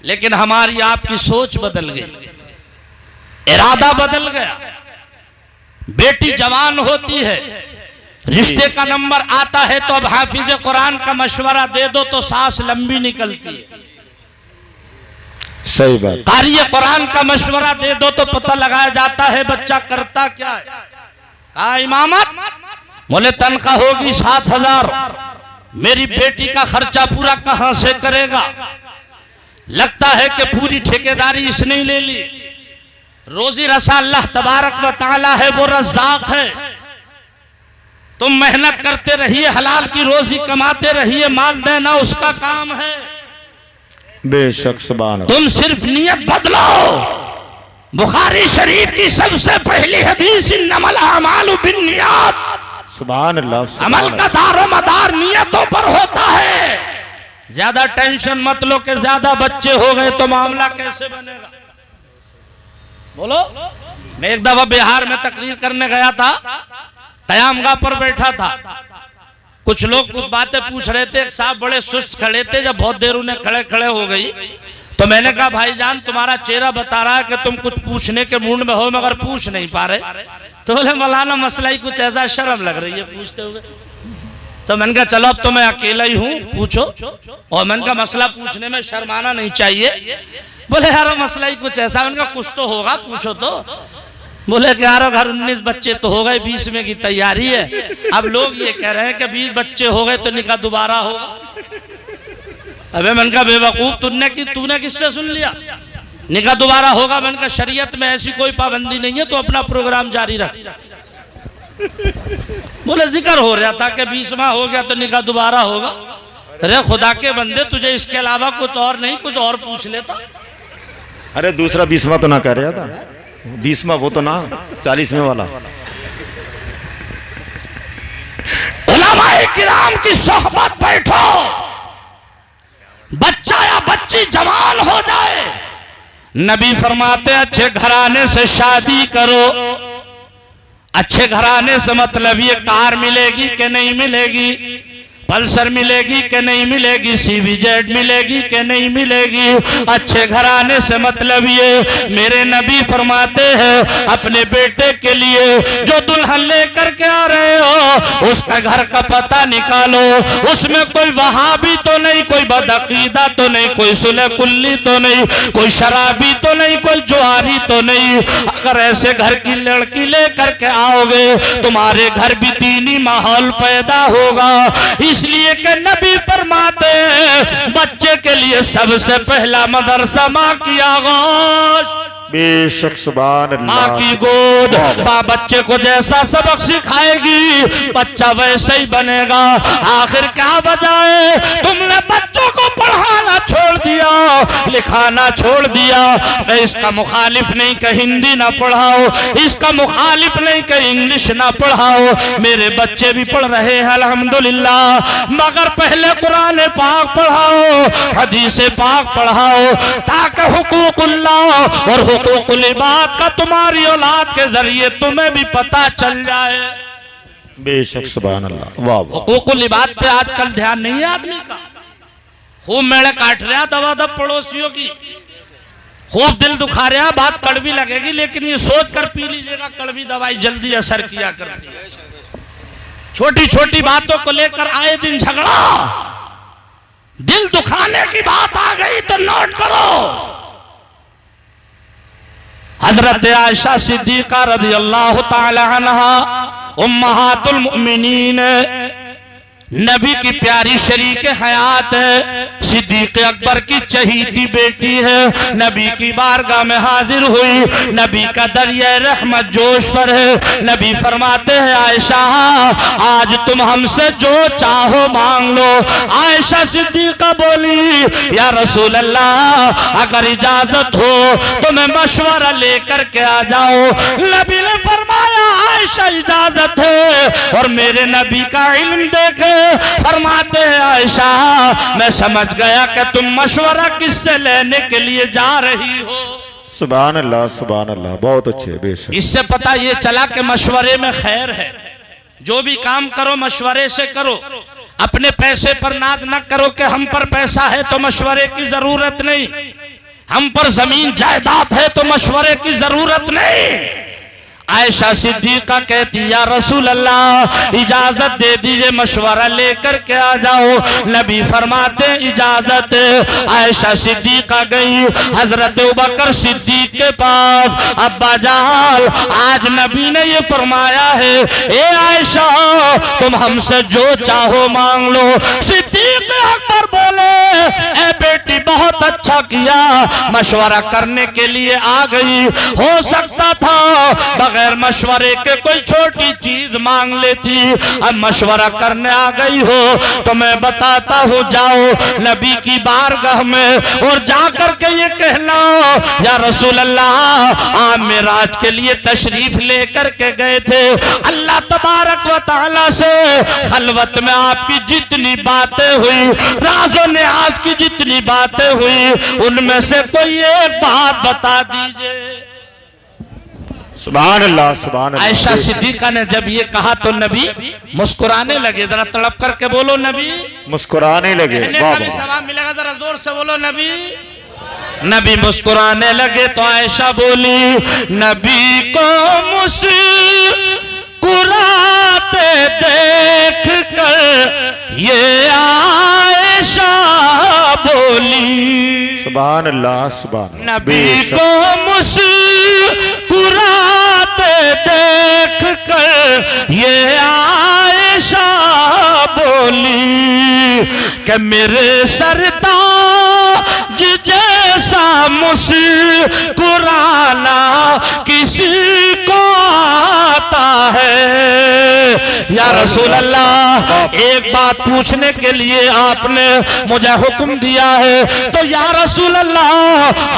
लेकिन हमारी आपकी सोच बदल गई, इरादा बदल गया। बेटी जवान होती है, रिश्ते का नंबर आता है तो अब हाफिज कुरान का मशवरा दे दो तो सांस लंबी निकलती है। सही बात। कारी कुरान का मशवरा दे दो तो पता लगाया जाता है बच्चा करता क्या है। कहा इमामत, बोले तनख्वाह होगी 7,000, मेरी बेटी का खर्चा पूरा कहां से करेगा। लगता है कि पूरी ठेकेदारी इसने ही ले ली। रोजी रसा अल्लाह तबारक व तआला है, वो रज़्ज़ाक़ है। तुम मेहनत करते रहिए, हलाल की रोजी कमाते रहिए, माल देना उसका काम है। बेशक सुभान अल्लाह। तुम सिर्फ नियत बदलो। बुखारी शरीफ की सबसे पहली हदीस इन्नमल अमालु बिन्नियात, सुभान अल्लाह। अमल का दारो मदार नियतों पर होता है। ज्यादा टेंशन मत लो कि ज्यादा बच्चे हो गए तो मामला कैसे बनेगा। बोलो, मैं एक दफा बिहार में तकरीर करने गया था, कयामगाह पर बैठा था। कुछ लोग कुछ बातें पूछ रहे थे, एक साहब बड़े सुस्त खड़े थे। जब बहुत देर उन्हें खड़े खड़े हो गई तो मैंने कहा भाईजान तुम्हारा चेहरा बता रहा है कि तुम कुछ पूछने के मूड में हो मगर पूछ नहीं पा रहे। तो बोले मौलाना मसला ही कुछ ऐसा, शर्म लग रही है पूछते हुए। तो मैंने कहा चलो अब तो मैं अकेला ही हूँ, पूछो। और मैंने कहा मसला पूछने में शर्माना नहीं चाहिए। बोले यार मसला ही कुछ ऐसा। मैंने कहा कुछ तो होगा, पूछो तो। बोले कि यार घर 19 बच्चे तो हो गए, 20वें की तैयारी है। अब लोग ये कह रहे हैं कि 20 बच्चे हो गए तो निकाह दोबारा होगा। अबे मैंने कहा बेवकूफ, तूने किससे सुन लिया निकाह दोबारा होगा। मैंने कहा शरीयत में ऐसी कोई पाबंदी नहीं है, तो अपना प्रोग्राम जारी रख। बोले जिक्र हो रहा था कि 20वां हो गया तो निकाह दोबारा होगा। अरे खुदा के बंदे, तुझे इसके अलावा कुछ और नहीं, कुछ और पूछ लेता। अरे दूसरा 20वां तो ना कह रहा था, 20वां वो तो ना 40वें वाला। उलमाए किराम की सोहबत बैठो, बच्चा या बच्ची जवान हो जाए, नबी फरमाते अच्छे घराने से शादी करो। अच्छे घराने से मतलब ये कार मिलेगी कि नहीं मिलेगी, पल्सर मिलेगी कि नहीं मिलेगी, CVZ मिलेगी कि नहीं मिलेगी। अच्छे घराने से मतलब ये मेरे नबी फरमाते हैं अपने बेटे के लिए जो दुल्हन लेकर के आ रहे हो उसका घर का पता निकालो। उसमें कोई वहाबी तो नहीं, कोई बदअकीदा तो नहीं, कोई सुलह कुल्ली तो नहीं, कोई शराबी तो नहीं, कोई जुआरी तो नहीं। अगर ऐसे घर की लड़की लेकर के आओगे तुम्हारे घर भी दीनी माहौल पैदा होगा। इसलिए कि नबी फरमाते हैं बच्चे के लिए सबसे पहला मदरसा माँ की आगोश। बेशक सुभान अल्लाह। माँ की गोद, माँ बच्चे को जैसा सबक सिखाएगी बच्चा वैसे ही बनेगा। आखिर क्या वजह है तुमने बच्चों को पढ़ाना छोड़ दिया, लिखाना छोड़ दिया। मैं इसका मुखालिफ नहीं कि हिंदी ना पढ़ाओ, इसका मुखालिफ नहीं कि इंग्लिश ना पढ़ाओ। मेरे बच्चे भी पढ़ रहे हैं अल्हम्दुलिल्लाह, मगर पहले कुरान पाक पढ़ाओ, हदीस पाक पढ़ाओ, ताकि हुकूकुल्लाह और हुकूकुल इबाद का तुम्हारी औलाद के जरिए तुम्हें भी पता चल जाए। बेशक सुभान अल्लाह। वाह वाह। हुकूकुल इबाद पे आजकल ध्यान नहीं है आदमी का। खूब मेड़े काट रहा दवा दब पड़ोसियों की, खूब दिल दुखा रहा, बात कड़वी लगेगी लेकिन ये सोच कर पी लीजिएगा कड़वी दवाई जल्दी असर किया करती है। छोटी छोटी बातों को लेकर आए दिन झगड़ा, दिल दुखाने की बात आ गई तो नोट करो। हजरत आयशा सिद्दीका रज़ियल्लाहु ताला अन्हा उम्महातुल मुमिनीन, नबी की प्यारी शरीक हयात है, सिद्दीक अकबर की चहीती बेटी है। नबी की बारगाह में हाजिर हुई, नबी का दरिया रहमत जोश पर है। नबी फरमाते हैं आयशा आज तुम हमसे जो चाहो मांग लो। आयशा सिद्दीका बोली या रसूल अल्लाह अगर इजाजत हो तो मैं मशवरा लेकर के आ जाओ। नबी ने फरमाया आयशा इजाजत है। और मेरे नबी का इल्म देखे फरमाते हैं आयशा मैं समझ गया कि तुम मशवरा किससे लेने के लिए जा रही हो। सुभान अल्लाह सुभान अल्लाह। बहुत अच्छे। बेशक इससे पता ये चला कि मशवरे में खैर है। जो भी काम करो मशवरे से करो, अपने पैसे पर नाज न करो कि हम पर पैसा है तो मशवरे की जरूरत नहीं। हम पर जमीन जायदाद है तो मशवरे की जरूरत नहीं। आयशा सिद्दीका कहती या रसूल अल्लाह इजाजत दे दीजिए, मशवरा लेकर के आ जाओ। नबी फरमाते इजाजत। आयशा सिद्दीका गई हजरत अबूबकर सिद्दीक के पास। अब्बा जान आज नबी ने ये फरमाया है, ए आयशा तुम हमसे जो चाहो मांग लो। सिद्दीक अकबर बोले ए बेटी बहुत अच्छा किया, मशवरा करने के लिए आ गई। हो सकता था बगैर मशवरे के कोई छोटी चीज मांग लेती, अब मशवरा करने आ गई हो तो मैं बताता हूँ, जाओ नबी की बारगाह में और जाकर के ये कहना या रसूल अल्लाह आप मेराज के लिए तशरीफ लेकर के गए थे। अल्लाह तबारक व तआला से खलवत में आपकी जितनी बातें हुई, राज़ो नियाज़ की जितनी बातें हुई, उनमें से कोई एक बात बता दीजिए। सुभान अल्लाह सुभान अल्लाह। आयशा सिद्दीका ने जब ये कहा तो नबी मुस्कुराने लगे। जरा तड़प करके बोलो नबी मुस्कुराने लगे। का भी सवाब मिलेगा, जरा जोर से बोलो नबी। नबी मुस्कुराने लगे तो आयशा बोली नबी को मुस्कुराते देख कर ये आयशा बोली सुभान अल्लाह सुभान। नबी को मुस्कुराते देख कर ये आयशा बोली कि मेरे सरताज जैसा मुस्कुराना किसी को आता है। या रसूल अल्लाह एक बात पूछने के लिए आपने मुझे हुक्म दिया है, तो या रसूल अल्लाह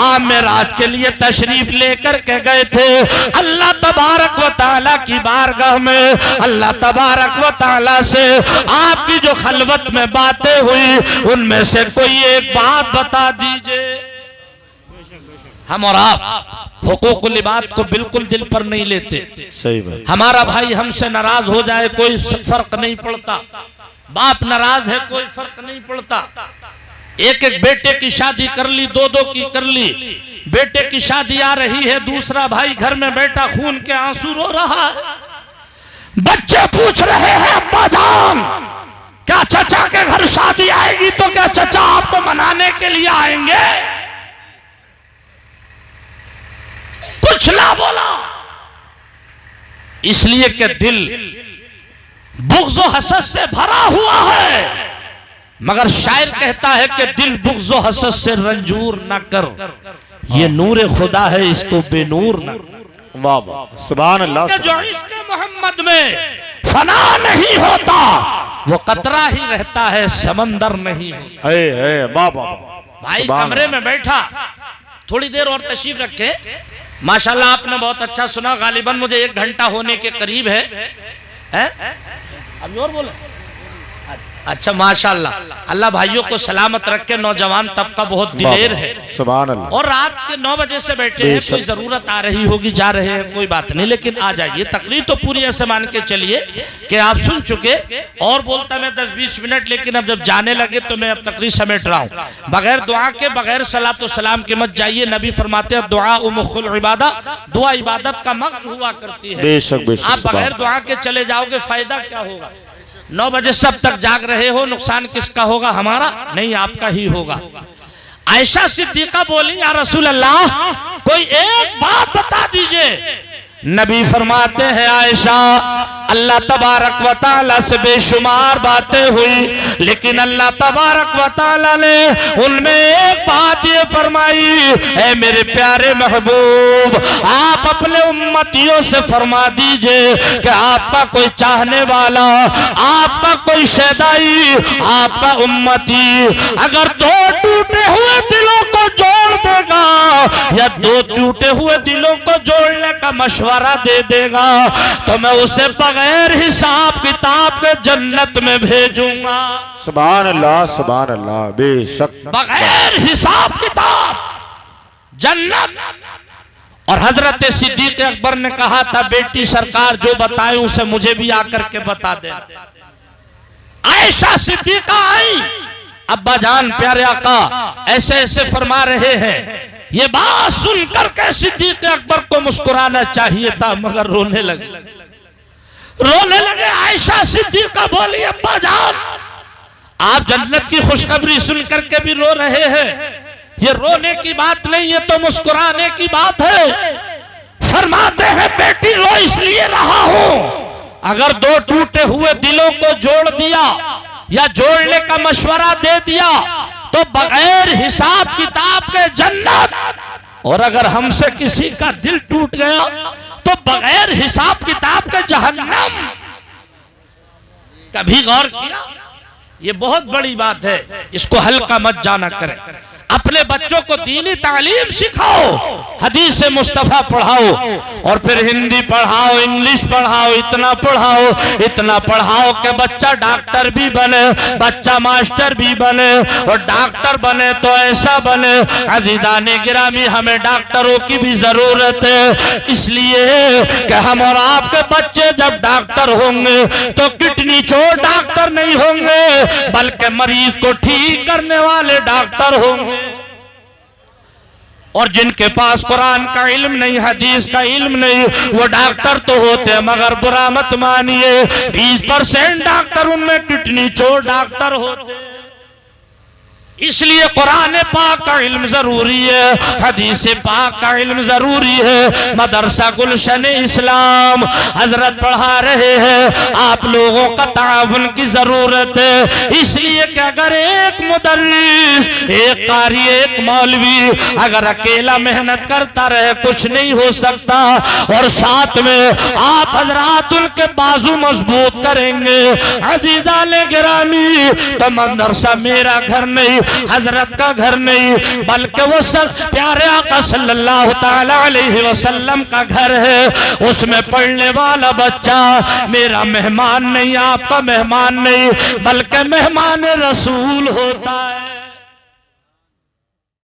आप मेराज के लिए तशरीफ लेकर के गए थे। अल्लाह तबारक व तआला की बारगाह में अल्लाह तबारक व तआला से आपकी जो खलवत में बातें हुई उनमें से कोई एक बात बता दीजिए। हम और आप हुकूकुल इबाद को बिल्कुल दिल पर नहीं लेते। सही बात। हमारा भाई हमसे नाराज हो जाए कोई फर्क नहीं पड़ता, बाप नाराज है कोई फर्क नहीं पड़ता। एक एक बेटे की शादी कर ली, दो दो की कर ली, बेटे की शादी आ रही है, दूसरा भाई घर में बैठा खून के आंसू रो रहा है। बच्चे पूछ रहे हैं अब्बा जान क्या चचा के घर शादी आएगी तो क्या चचा आपको मनाने के लिए आएंगे? कुछ ना बोला, इसलिए कि दिल बुग़्ज़ व हसद से भरा हुआ है। मगर शायर कहता है कि दिल बुग़्ज़ व हसद से रंजूर न कर, ये नूर खुदा है इसको बेनूर न कर। वाह वाह सुभान अल्लाह। जो इश्क़ मोहम्मद में फना नहीं होता वो कतरा ही रहता है, समंदर नहीं होता। वाह वाह। भाई कमरे में बैठा, थोड़ी देर और तशरीफ रखे। माशाल्लाह आपने बहुत अच्छा सुना, गालिबन मुझे 1 घंटा होने के करीब है? अभी और बोलो। अच्छा माशाल्लाह, अल्लाह भाइयों को सलामत रखे। नौजवान तबका बहुत दिलेर है, सुभान अल्लाह। और रात के 9 बजे से बैठे हैं, कोई जरूरत आ रही होगी, जा रहे हैं, कोई बात नहीं, लेकिन आ जाइए। तकरीर तो पूरी ऐसे मान के चलिए कि आप सुन चुके, और बोलता मैं 10-20 मिनट, लेकिन अब जब जाने लगे तो मैं अब तकरीर समेट रहा हूँ। बगैर दुआ के, बगैर सलातो सलाम के मत जाइए। नबी फरमाते हैं दुआ मुखुल इबादा, दुआ इबादत का मक्स हुआ करती है। बेशक बेशक। आप बगैर दुआ के चले जाओगे, फायदा क्या होगा? 9 बजे सब तक जाग रहे हो, नुकसान किसका होगा? हमारा नहीं, आपका ही होगा। आयशा सिद्दीका बोली या रसूल अल्लाह कोई एक बात बता दीजिए। नबी फरमाते हैं आयशा अल्लाह तबारक व तआला से बेशुमार बातें हुई, लेकिन अल्लाह तबारक व तआला ने उनमें एक बात ये फरमाई, ऐ मेरे प्यारे महबूब आप अपने उम्मतियों से फरमा दीजिए कि आपका कोई चाहने वाला, आपका कोई शैदाई, आपका उम्मती अगर 2 टूटे हुए दिलों को जोड़ देगा या 2 टूटे हुए दिलों को जोड़ने का मशवरा दे देगा तो मैं उसे बगैर हिसाब किताब के जन्नत में भेजूंगा। सुभान अल्लाह सुभान अल्लाह। बेशक बगैर हिसाब किताब जन्नत। और हजरत सिद्दीक अकबर ने कहा था बेटी सरकार जो बताए उसे मुझे भी आकर के बता देना। आयशा सिद्दीका आई, अब्बा जान प्यारे आका ऐसे ऐसे फरमा रहे हैं, ये बात सुनकर के सिद्दीक अकबर को मुस्कुराना चाहिए था, मगर रोने लगे। आयशा सिद्दीका बोली, अब्बा जान आप जन्नत की खुशखबरी सुनकर के भी रो रहे हैं, ये रोने की बात नहीं, ये तो मुस्कुराने की बात है। फरमाते हैं बेटी रो इसलिए रहा हूं, अगर दो टूटे हुए दिलों को जोड़ दिया या जोड़ने का मशवरा दे दिया तो बगैर हिसाब किताब के जन्नत, और अगर हमसे किसी का दिल टूट गया तो बगैर हिसाब किताब के जहन्नम। कभी गौर किया? ये बहुत बड़ी बात है, इसको हल्का मत जाना करें। अपने बच्चों को दीनी तालीम सिखाओ, हदीस मुस्तफा पढ़ाओ, और फिर हिंदी पढ़ाओ, इंग्लिश पढ़ाओ, इतना पढ़ाओ कि बच्चा डॉक्टर भी बने, बच्चा मास्टर भी बने, और डॉक्टर बने तो ऐसा बने। अज़ीज़ाने गिरामी, हमें डॉक्टरों की भी जरूरत है, इसलिए कि हम और आपके बच्चे जब डॉक्टर होंगे तो किडनी चोर डॉक्टर नहीं होंगे, बल्कि मरीज को ठीक करने वाले डॉक्टर होंगे। और जिनके पास कुरान का इल्म नहीं, हदीस का इल्म नहीं, वो डॉक्टर तो होते हैं, मगर बुरा मत मानिए 20% डॉक्टर उनमें किडनी चोर डॉक्टर होते हैं। इसलिए कुरान पाक का इल्म जरूरी है, हदीस पाक का इल्म जरूरी है। मदरसा गुलशन इस्लाम हजरत पढ़ा रहे हैं, आप लोगों का ताउन की जरूरत है। इसलिए कि अगर एक मुदर्रिस, एक कारी, एक मौलवी अगर अकेला मेहनत करता रहे कुछ नहीं हो सकता, और साथ में आप हजरात उनके बाजू मजबूत करेंगे। अज़ीज़ाने गिरामी, तो मदरसा मेरा घर नहीं, हजरत का घर नहीं, बल्कि वो प्यारे आका सल्लल्लाहु ताला अलैहि वसल्लम का घर है। उसमें पढ़ने वाला बच्चा मेरा मेहमान नहीं, आपका मेहमान नहीं, बल्कि मेहमान रसूल होता है।